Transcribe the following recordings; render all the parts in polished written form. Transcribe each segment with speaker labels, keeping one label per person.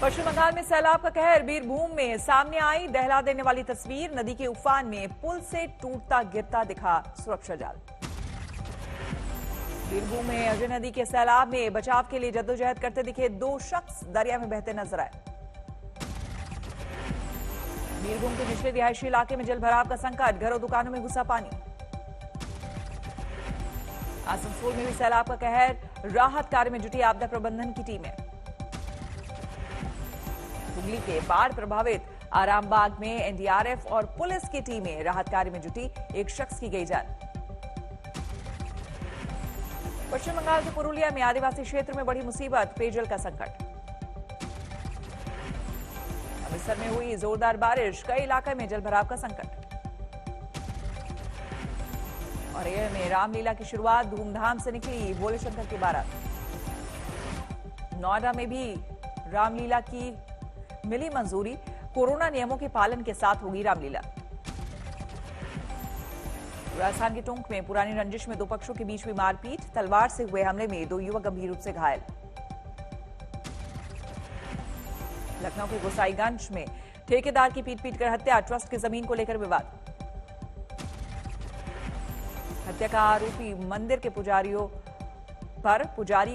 Speaker 1: पश्चिम बंगाल में सैलाब का कहर, बीरभूम में सामने आई दहला देने वाली तस्वीर। नदी के उफान में पुल से टूटता गिरता दिखा सुरक्षा जाल। बीरभूम में अजय नदी के सैलाब में बचाव के लिए जद्दोजहद करते दिखे 2 शख्स दरिया में बहते नजर आए। बीरभूम के निचले रिहायशी इलाके में जलभराव का संकट, घरों दुकानों में घुसा पानी। आसनसोल में भी सैलाब का कहर, राहत कार्य में जुटी आपदा प्रबंधन की टीमें। हुगली के बाढ़ प्रभावित आरामबाग में एनडीआरएफ और पुलिस की टीमें राहत कार्य में जुटी, 1 शख्स की गई जान। पश्चिम बंगाल के पुरुलिया में आदिवासी क्षेत्र में बड़ी मुसीबत, पेयजल का संकट। अमृतसर में हुई जोरदार बारिश, कई इलाके में जलभराव का संकट। और एयर में रामलीला की शुरुआत, धूमधाम से निकली भोले शंकर की बारात। नोएडा में भी रामलीला की मिली मंजूरी, कोरोना नियमों के पालन के साथ होगी रामलीला। राजस्थान के टोंक में पुरानी रंजिश में 2 पक्षों के बीच हुई मारपीट, तलवार से हुए हमले में 2 युवक गंभीर रूप से घायल। लखनऊ के गोसाईगंज में ठेकेदार की पीट कर हत्या, ट्रस्ट की जमीन को लेकर विवाद। हत्या का आरोपी मंदिर के पुजारी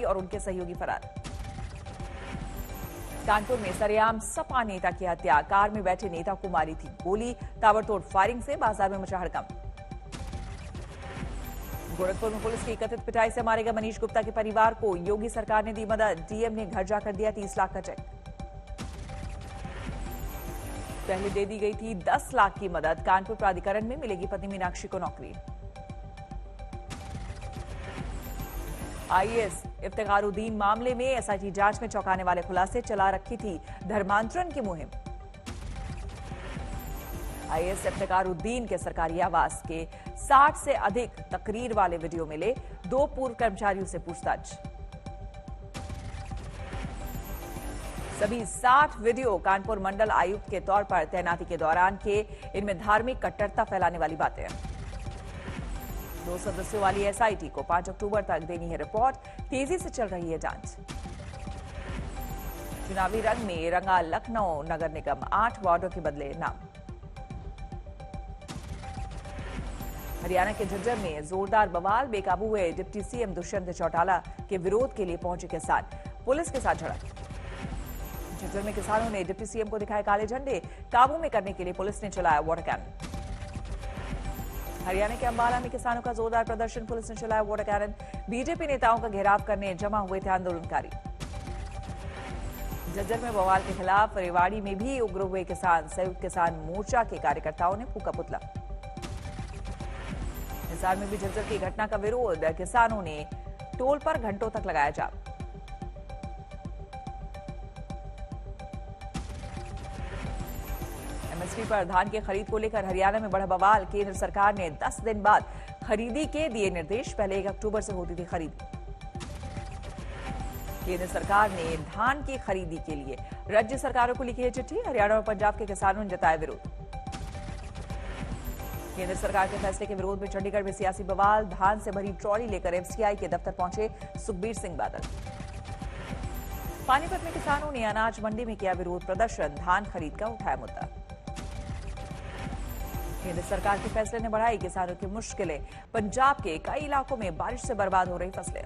Speaker 1: और उनके सहयोगी फरार। कानपुर में सरेआम सपा नेता की हत्या, कार में बैठे नेता को मारी थी गोली, ताबड़तोड़ फायरिंग से बाजार में मचा हड़कंप। गोरखपुर में पुलिस की कथित पिटाई से मारे गए मनीष गुप्ता के परिवार को योगी सरकार ने दी मदद, डीएम ने घर जाकर दिया 30 लाख का चेक। पहले दे दी गई थी 10 लाख की मदद, कानपुर प्राधिकरण में मिलेगी पत्नी मीनाक्षी को नौकरी। आईएएस इफ्तिखारुद्दीन मामले में एसआईटी जांच में चौंकाने वाले खुलासे, चला रखी थी धर्मांतरण की मुहिम। आईएएस इफ्तिखारुद्दीन के सरकारी आवास के 60 से अधिक तकरीर वाले वीडियो मिले, 2 पूर्व कर्मचारियों से पूछताछ। सभी 60 वीडियो कानपुर मंडल आयुक्त के तौर पर तैनाती के दौरान के, इनमें धार्मिक कट्टरता फैलाने वाली बातें हैं। 2 सदस्यों वाली एसआईटी को 5 अक्टूबर तक देनी है रिपोर्ट, तेजी से चल रही है जांच। चुनावी रंग में रंगा लखनऊ नगर निगम, 8 वार्डों के बदले नाम। हरियाणा के झज्जर में जोरदार बवाल, बेकाबू हुए डिप्टी सीएम दुष्यंत चौटाला के विरोध के लिए पहुंचे किसान, पुलिस के साथ झड़प। झज्जर में किसानों ने डिप्टी सीएम को दिखाए काले झंडे, काबू में करने के लिए पुलिस ने चलाया वाटर कैनन। हरियाणा के अंबाला में किसानों का जोरदार प्रदर्शन, पुलिस ने चलाया वाटर कैनन। बीजेपी नेताओं का घेराव करने जमा हुए थे आंदोलनकारी। झज्जर में बवाल के खिलाफ रेवाड़ी में भी उग्र हुए किसान, संयुक्त किसान मोर्चा के कार्यकर्ताओं ने फूका पुतला। हिसार में भी झज्जर की घटना का विरोध, किसानों ने टोल पर घंटों तक लगाया जाम। एमएसपी पर धान की खरीद को लेकर हरियाणा में बढ़ा बवाल, केंद्र सरकार ने 10 दिन बाद खरीदी के दिए निर्देश, पहले 1 अक्टूबर से होती थी खरीदी। केंद्र सरकार ने धान की खरीदी के लिए राज्य सरकारों को लिखी है चिट्ठी, हरियाणा और पंजाब के किसानों ने जताया विरोध। केंद्र सरकार के फैसले के विरोध में चंडीगढ़ में सियासी बवाल, धान से भरी ट्रॉली लेकर एफसीआई के दफ्तर पहुंचे सुखबीर सिंह बादल। पानीपत में किसानों ने अनाज मंडी में किया विरोध प्रदर्शन, धान खरीद का उठाया मुद्दा। केंद्र सरकार के फैसले ने बढ़ाई किसानों की मुश्किलें, पंजाब के कई इलाकों में बारिश से बर्बाद हो रही फसलें।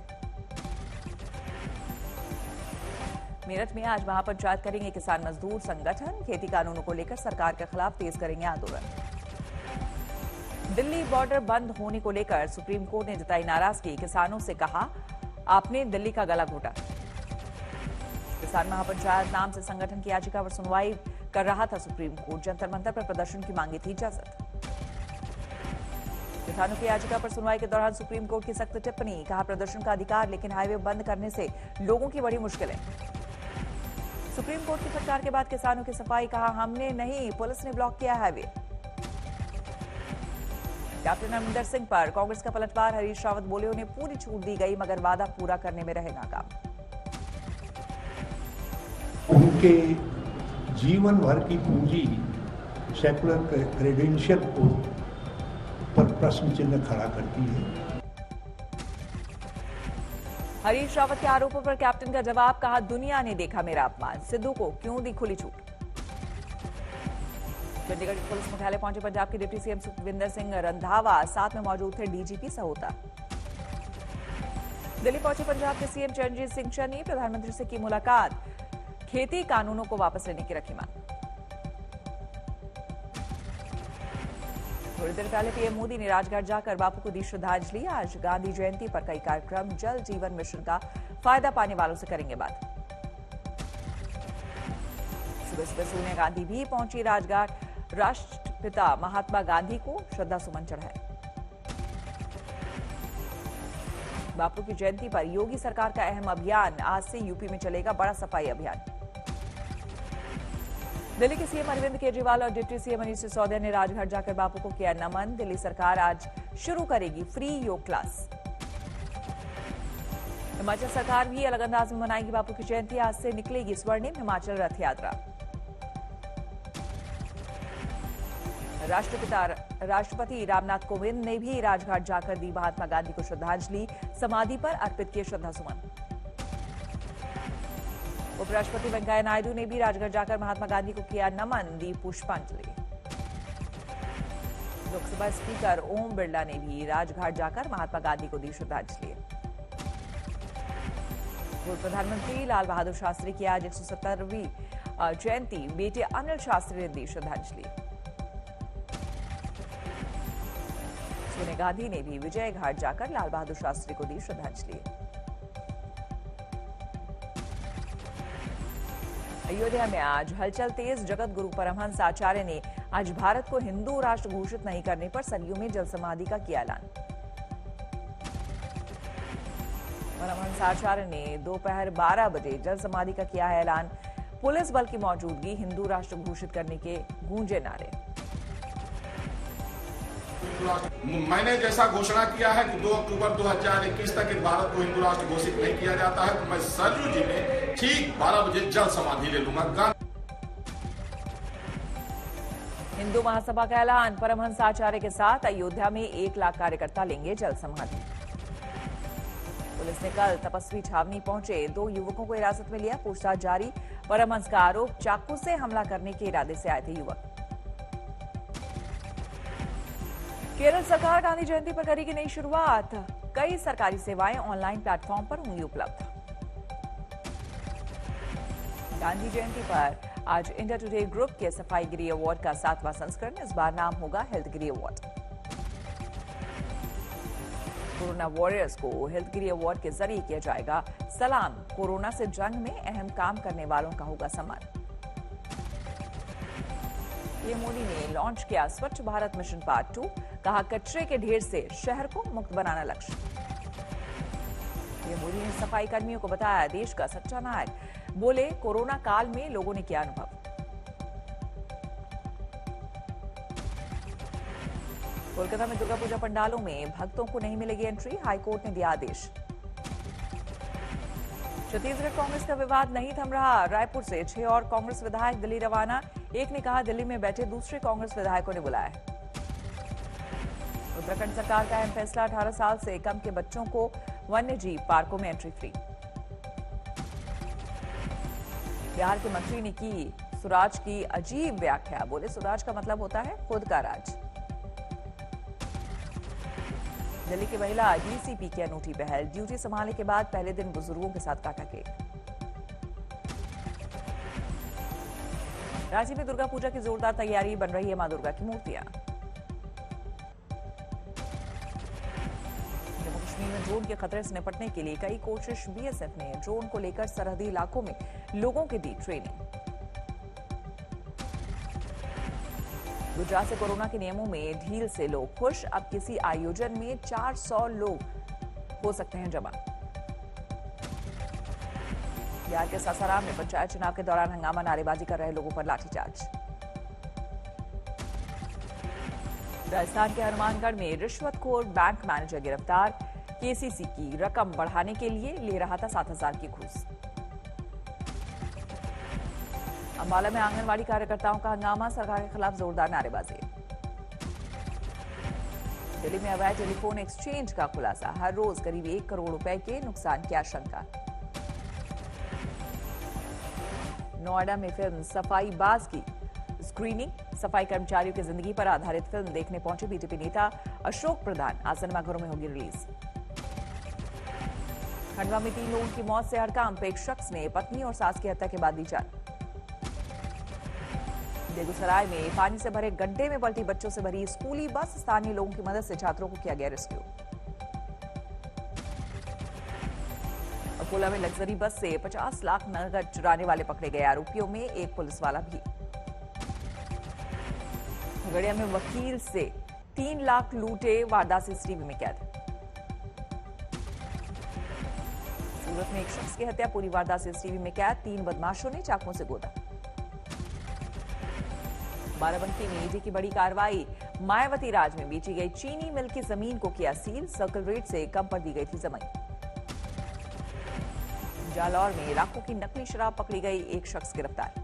Speaker 1: मेरठ में आज महापंचायत करेंगे किसान मजदूर संगठन, खेती कानूनों को लेकर सरकार के खिलाफ तेज करेंगे आंदोलन। दिल्ली बॉर्डर बंद होने को लेकर सुप्रीम कोर्ट ने जताई नाराजगी, किसानों से कहा आपने दिल्ली का गला घोटा। किसान महापंचायत नाम से संगठन की याचिका पर सुनवाई कर रहा था सुप्रीम कोर्ट, जंतर मंतर पर प्रदर्शन की मांगी थी इजाजत। किसानों की याचिका पर सुनवाई के दौरान सुप्रीम कोर्ट की सख्त टिप्पणी, कहा प्रदर्शन का अधिकार, लेकिन हाईवे बंद करने से लोगों की बड़ी मुश्किलें। सुप्रीम कोर्ट की फटकार के बाद किसानों की सफाई, कहा हमने नहीं, पुलिस ने ब्लॉक किया हाईवे। कैप्टन अमरिंदर सिंह पर कांग्रेस का पलटवार, हरीश रावत बोले उन्हें पूरी छूट दी गई मगर वादा पूरा करने में रहे नाकाम।
Speaker 2: उनके जीवन भर की पूंजी सेकुलर क्रेडेंशियल को पर प्रश्न चिन्ह खड़ा करती है।
Speaker 1: हरीश रावत के आरोपों पर कैप्टन का जवाब, कहा दुनिया ने देखा मेरा अपमान, सिद्धू को क्यों दी खुली छूट। चंडीगढ़ पुलिस मुख्यालय पहुंचे पंजाब के डिप्टी सीएम सुखविंदर सिंह रंधावा, साथ में मौजूद थे डीजीपी सहोता। दिल्ली पहुंचे पंजाब के सीएम चरणजीत सिंह चन्नी, प्रधानमंत्री से की मुलाकात, खेती कानूनों को वापस लेने की रखी मांग। थोड़ी देर पहले पीएम मोदी ने राजघाट जाकर बापू को दी श्रद्धांजलि। आज गांधी जयंती पर कई कार्यक्रम, जल जीवन मिशन का फायदा पाने वालों से करेंगे बात। सुबह सुबह सोनिया गांधी भी पहुंची राजघाट, राष्ट्रपिता महात्मा गांधी को श्रद्धा सुमन चढ़ाए। बापू की जयंती पर योगी सरकार का अहम अभियान, आज से यूपी में चलेगा बड़ा सफाई अभियान। दिल्ली के सीएम अरविंद केजरीवाल और डिप्टी सीएम मनीष सिसोदिया ने राजघाट जाकर बापू को किया नमन। दिल्ली सरकार आज शुरू करेगी फ्री योग क्लास। हिमाचल सरकार भी अलग अंदाज में मनाएगी बापू की जयंती, आज से निकलेगी स्वर्णिम हिमाचल रथ यात्रा। राष्ट्रपति रामनाथ कोविंद ने भी राजघाट जाकर दी महात्मा गांधी को श्रद्धांजलि, समाधि पर अर्पित किए श्रद्धासुमन। उपराष्ट्रपति वेंकैया नायडू ने भी राजघाट जाकर महात्मा गांधी को किया नमन, दी पुष्पांजलि। लोकसभा स्पीकर ओम बिरला ने भी राजघाट जाकर महात्मा गांधी को दी श्रद्धांजलि। पूर्व प्रधानमंत्री लाल बहादुर शास्त्री की आज 170वीं जयंती, बेटे अनिल शास्त्री ने दी श्रद्धांजलि। सोनिया गांधी ने भी विजय घाट जाकर लाल बहादुर शास्त्री को दी श्रद्धांजलि। अयोध्या में आज हलचल तेज, जगत गुरु परमहंस आचार्य ने आज भारत को हिंदू राष्ट्र घोषित नहीं करने पर सरयू में जल समाधि का किया ऐलान। परमहंस आचार्य ने दोपहर 12 बजे जल समाधि का किया है ऐलान। पुलिस बल की मौजूदगी, हिंदू राष्ट्र घोषित करने के गूंजे नारे।
Speaker 3: मैंने जैसा घोषणा किया है कि 2 अक्टूबर 2021 तक भारत को हिंदू राष्ट्र घोषित नहीं किया जाता है, तो मैं सरयू जी में ठीक 12 बजे जल समाधि ले लूंगा।
Speaker 1: हिंदू महासभा का ऐलान, परमहंस आचार्य के साथ अयोध्या में 1 लाख कार्यकर्ता लेंगे जल समाधि। पुलिस ने कल तपस्वी छावनी पहुंचे 2 युवकों को हिरासत में लिया, पूछताछ जारी। परमहंस का आरोप, चाकू से हमला करने के इरादे से आए थे युवक। केरल सरकार गांधी जयंती पर करेगी नई शुरुआत, कई सरकारी सेवाएं ऑनलाइन प्लेटफॉर्म पर होंगी उपलब्ध। गांधी जयंती पर आज इंडिया टुडे ग्रुप के सफाईगिरी अवार्ड का 7वां संस्करण, इस बार नाम होगा हेल्थगिरी अवार्ड। कोरोना वॉरियर्स को हेल्थगिरी अवार्ड के जरिए किया जाएगा सलाम, कोरोना से जंग में अहम काम करने वालों का होगा सम्मान। पीएम मोदी ने लॉन्च किया स्वच्छ भारत मिशन पार्ट 2, कहा कचरे के ढेर से शहर को मुक्त बनाना लक्ष्य। पीएम मोदी ने सफाई कर्मियों को बताया देश का सच्चा नायक, बोले कोरोना काल में लोगों ने किया अनुभव। कोलकाता में दुर्गा पूजा पंडालों में भक्तों को नहीं मिलेगी एंट्री, हाईकोर्ट ने दिया आदेश। छत्तीसगढ़ कांग्रेस का विवाद नहीं थम रहा, रायपुर से 6 और कांग्रेस विधायक दिल्ली रवाना। एक ने कहा दिल्ली में बैठे दूसरे कांग्रेस विधायकों ने बुलाया है। उत्तराखंड सरकार का अहम फैसला, 18 साल से कम के बच्चों को वन्य जीव पार्कों में एंट्री फ्री। बिहार के मंत्री ने की स्वराज की अजीब व्याख्या, बोले स्वराज का मतलब होता है खुद का राज। दिल्ली की महिला डीसीपी की अनूठी पहल, ड्यूटी संभालने के बाद पहले दिन बुजुर्गों के साथ काटा केक। रांची में दुर्गा पूजा की जोरदार तैयारी, बन रही है मां दुर्गा की मूर्तियां। जम्मू कश्मीर में ड्रोन के खतरे से निपटने के लिए कई कोशिश, बीएसएफ ने ड्रोन को लेकर सरहदी इलाकों में लोगों की दी ट्रेनिंग। गुजरात से कोरोना के नियमों में ढील से लोग खुश, अब किसी आयोजन में 400 लोग हो सकते हैं जमा। बिहार के सासाराम में पंचायत चुनाव के दौरान हंगामा, नारेबाजी कर रहे लोगों पर लाठीचार्ज। राजस्थान के हनुमानगढ़ में रिश्वतखोर बैंक मैनेजर गिरफ्तार, केसीसी की रकम बढ़ाने के लिए ले रहा था 7,000 की घूस। अंबाला में आंगनवाड़ी कार्यकर्ताओं का हंगामा, सरकार के खिलाफ जोरदार नारेबाजी। दिल्ली में अवैध टेलीफोन एक्सचेंज का खुलासा, हर रोज करीब 1 करोड़ रुपए के नुकसान की आशंका। नोएडा में फिल्म सफाई बाज की स्क्रीनिंग, सफाई कर्मचारियों की जिंदगी पर आधारित फिल्म देखने पहुंचे बीजेपी नेता अशोक प्रधान, आज सिनेमाघरों में होगी रिलीज। खंडवा में 3 लोगों की मौत से हड़कंप, एक शख्स ने पत्नी और सास की हत्या के बाद दी जान। बेगूसराय में पानी से भरे गड्ढे में पलटी बच्चों से भरी स्कूली बस, स्थानीय लोगों की मदद से छात्रों को किया गया रेस्क्यू। अकोला में लग्जरी बस से 50 लाख नकद चुराने वाले पकड़े गए, आरोपियों में एक पुलिस वाला भी। खगड़िया में वकील से 3 लाख लूटे, वारदात सीसीटीवी में कैद। सूरत में एक शख्स की हत्या, पूरी वारदात सीसीटीवी में कैद, 3 बदमाशों ने चाकुओं से गोदा। बाराबंकी में ईडी की बड़ी कार्रवाई, मायावती राज में बेची गई चीनी मिल की जमीन को किया सील, सर्कल रेट से कम पर दी गई थी जमीन। जालौर में लाखों की नकली शराब पकड़ी गई, एक शख्स गिरफ्तार।